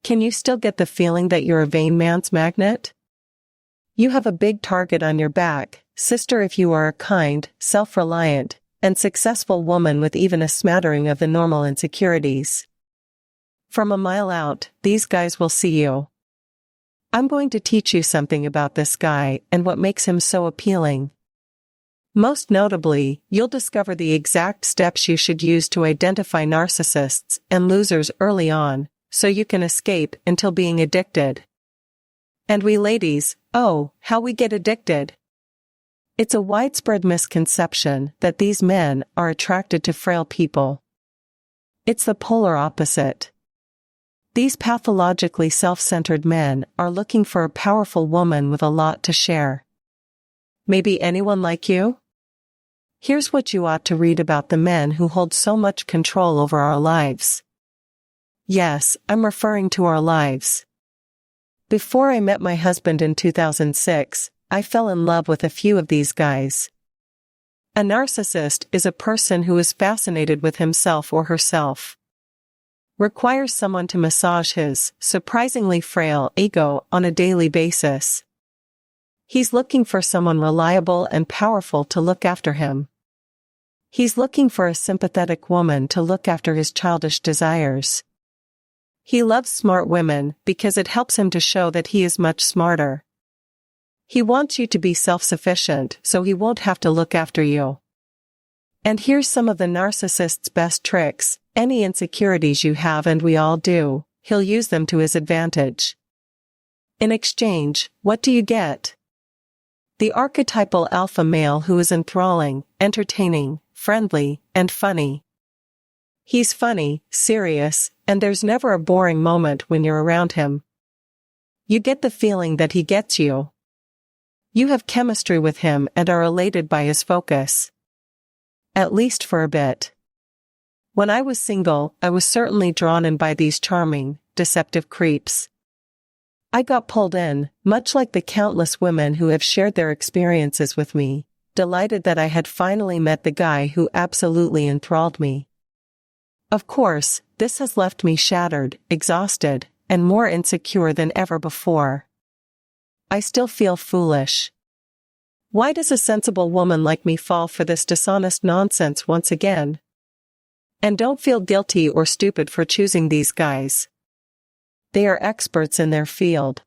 Can you still get the feeling that you're a vain man's magnet? You have a big target on your back, sister, if you are a kind, self-reliant, and successful woman with even a smattering of the normal insecurities. From a mile out, these guys will see you. I'm going to teach you something about this guy and what makes him so appealing. Most notably, you'll discover the exact steps you should use to identify narcissists and losers early on, so you can escape until being addicted. And we ladies, oh, how we get addicted. It's a widespread misconception that these men are attracted to frail people. It's the polar opposite. These pathologically self-centered men are looking for a powerful woman with a lot to share. Maybe anyone like you? Here's what you ought to read about the men who hold so much control over our lives. Yes, I'm referring to our lives. Before I met my husband in 2006, I fell in love with a few of these guys. A narcissist is a person who is fascinated with himself or herself. Requires someone to massage his surprisingly frail ego on a daily basis. He's looking for someone reliable and powerful to look after him. He's looking for a sympathetic woman to look after his childish desires. He loves smart women because it helps him to show that he is much smarter. He wants you to be self-sufficient so he won't have to look after you. And here's some of the narcissist's best tricks. Any insecurities you have, and we all do, he'll use them to his advantage. In exchange, what do you get? The archetypal alpha male who is enthralling, entertaining, friendly, and funny. He's funny, serious, and there's never a boring moment when you're around him. You get the feeling that he gets you. You have chemistry with him and are elated by his focus. At least for a bit. When I was single, I was certainly drawn in by these charming, deceptive creeps. I got pulled in, much like the countless women who have shared their experiences with me, delighted that I had finally met the guy who absolutely enthralled me. Of course, this has left me shattered, exhausted, and more insecure than ever before. I still feel foolish. Why does a sensible woman like me fall for this dishonest nonsense once again? And don't feel guilty or stupid for choosing these guys. They are experts in their field.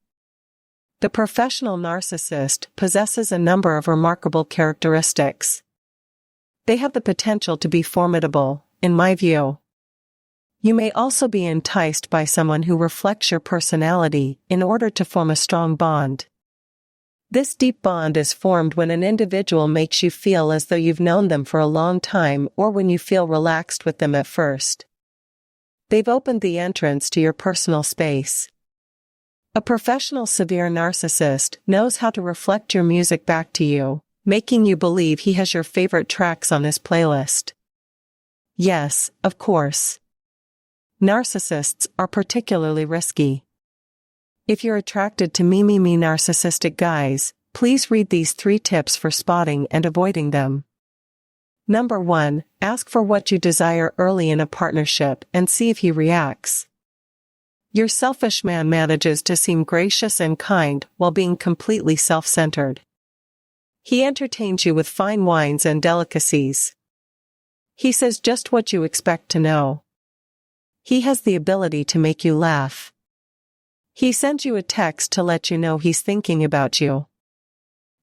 The professional narcissist possesses a number of remarkable characteristics. They have the potential to be formidable, in my view. You may also be enticed by someone who reflects your personality in order to form a strong bond. This deep bond is formed when an individual makes you feel as though you've known them for a long time, or when you feel relaxed with them at first. They've opened the entrance to your personal space. A professional severe narcissist knows how to reflect your music back to you, making you believe he has your favorite tracks on his playlist. Yes, of course. Narcissists are particularly risky. If you're attracted to me narcissistic guys, please read these 3 tips for spotting and avoiding them. Number 1, ask for what you desire early in a partnership and see if he reacts. Your selfish man manages to seem gracious and kind while being completely self-centered. He entertains you with fine wines and delicacies. He says just what you expect to know. He has the ability to make you laugh. He sends you a text to let you know he's thinking about you.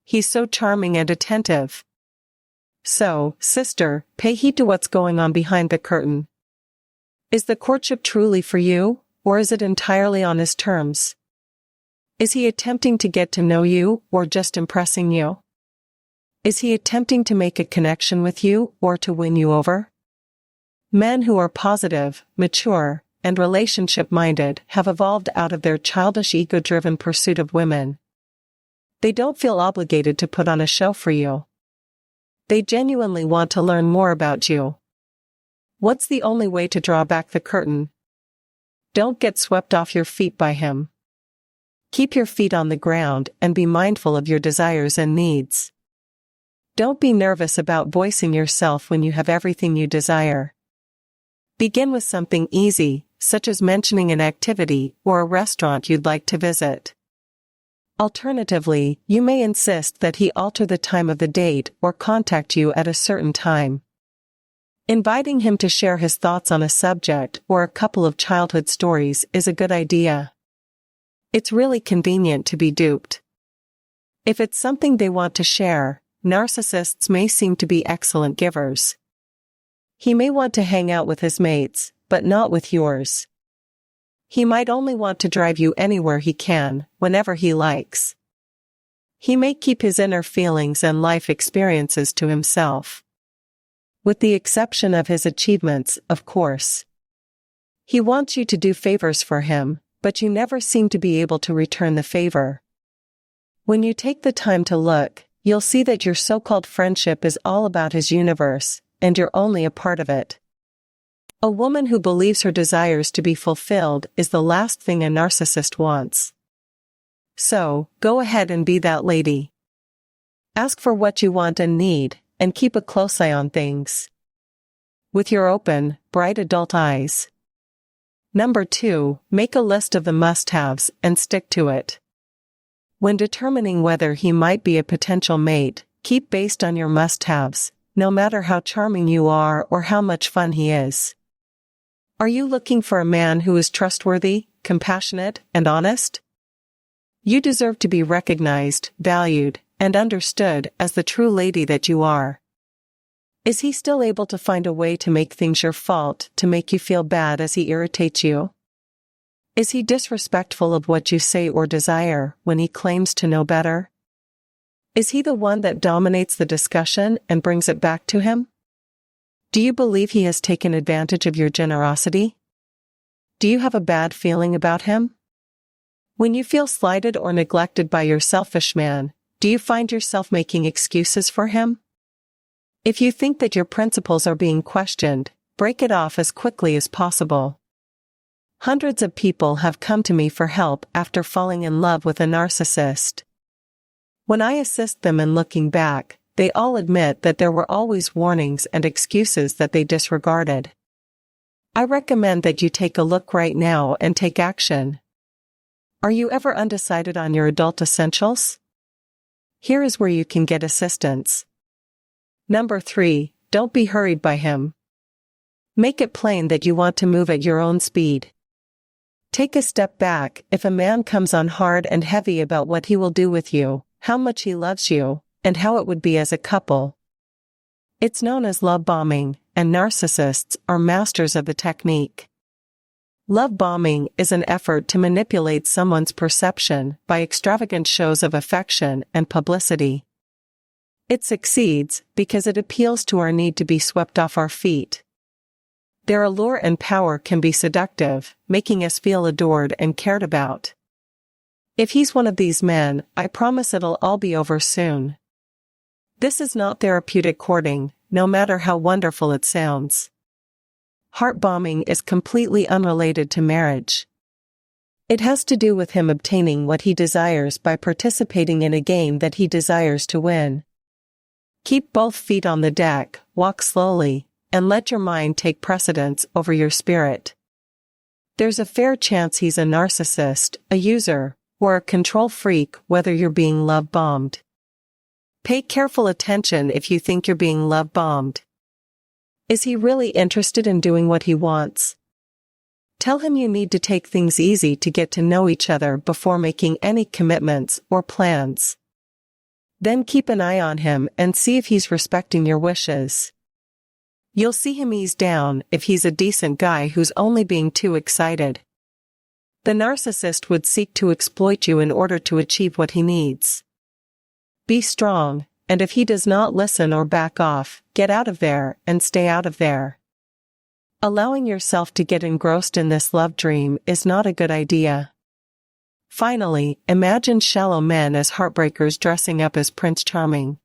He's so charming and attentive. So, sister, pay heed to what's going on behind the curtain. Is the courtship truly for you, or is it entirely on his terms? Is he attempting to get to know you, or just impressing you? Is he attempting to make a connection with you, or to win you over? Men who are positive, mature, and relationship-minded have evolved out of their childish ego-driven pursuit of women. They don't feel obligated to put on a show for you. They genuinely want to learn more about you. What's the only way to draw back the curtain? Don't get swept off your feet by him. Keep your feet on the ground and be mindful of your desires and needs. Don't be nervous about voicing yourself when you have everything you desire. Begin with something easy, such as mentioning an activity or a restaurant you'd like to visit. Alternatively, you may insist that he alter the time of the date or contact you at a certain time. Inviting him to share his thoughts on a subject or a couple of childhood stories is a good idea. It's really convenient to be duped. If it's something they want to share, narcissists may seem to be excellent givers. He may want to hang out with his mates, but not with yours. He might only want to drive you anywhere he can, whenever he likes. He may keep his inner feelings and life experiences to himself. With the exception of his achievements, of course. He wants you to do favors for him, but you never seem to be able to return the favor. When you take the time to look, you'll see that your so-called friendship is all about his universe, and you're only a part of it. A woman who believes her desires to be fulfilled is the last thing a narcissist wants. So, go ahead and be that lady. Ask for what you want and need, and keep a close eye on things. With your open, bright adult eyes. Number 2, make a list of the must-haves and stick to it. When determining whether he might be a potential mate, keep based on your must-haves, no matter how charming you are or how much fun he is. Are you looking for a man who is trustworthy, compassionate, and honest? You deserve to be recognized, valued, and understood as the true lady that you are. Is he still able to find a way to make things your fault, to make you feel bad as he irritates you? Is he disrespectful of what you say or desire when he claims to know better? Is he the one that dominates the discussion and brings it back to him? Do you believe he has taken advantage of your generosity? Do you have a bad feeling about him? When you feel slighted or neglected by your selfish man, do you find yourself making excuses for him? If you think that your principles are being questioned, break it off as quickly as possible. Hundreds of people have come to me for help after falling in love with a narcissist. When I assist them in looking back, they all admit that there were always warnings and excuses that they disregarded. I recommend that you take a look right now and take action. Are you ever undecided on your adult essentials? Here is where you can get assistance. Number 3, don't be hurried by him. Make it plain that you want to move at your own speed. Take a step back if a man comes on hard and heavy about what he will do with you, how much he loves you, and how it would be as a couple. It's known as love bombing, and narcissists are masters of the technique. Love bombing is an effort to manipulate someone's perception by extravagant shows of affection and publicity. It succeeds because it appeals to our need to be swept off our feet. Their allure and power can be seductive, making us feel adored and cared about. If he's one of these men, I promise it'll all be over soon. This is not therapeutic courting, no matter how wonderful it sounds. Heart bombing is completely unrelated to marriage. It has to do with him obtaining what he desires by participating in a game that he desires to win. Keep both feet on the deck, walk slowly, and let your mind take precedence over your spirit. There's a fair chance he's a narcissist, a user, or a control freak, whether you're being love-bombed. Pay careful attention if you think you're being love-bombed. Is he really interested in doing what he wants? Tell him you need to take things easy to get to know each other before making any commitments or plans. Then keep an eye on him and see if he's respecting your wishes. You'll see him ease down if he's a decent guy who's only being too excited. The narcissist would seek to exploit you in order to achieve what he needs. Be strong, and if he does not listen or back off, get out of there and stay out of there. Allowing yourself to get engrossed in this love dream is not a good idea. Finally, imagine shallow men as heartbreakers dressing up as Prince Charming.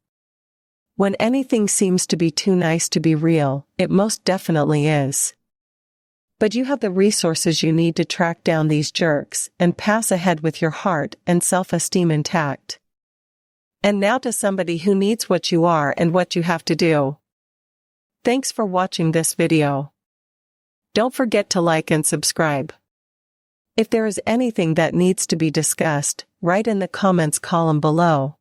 When anything seems to be too nice to be real, it most definitely is. But you have the resources you need to track down these jerks and pass ahead with your heart and self-esteem intact. And now to somebody who needs what you are and what you have to do. Thanks for watching this video. Don't forget to like and subscribe. If there is anything that needs to be discussed, write in the comments column below.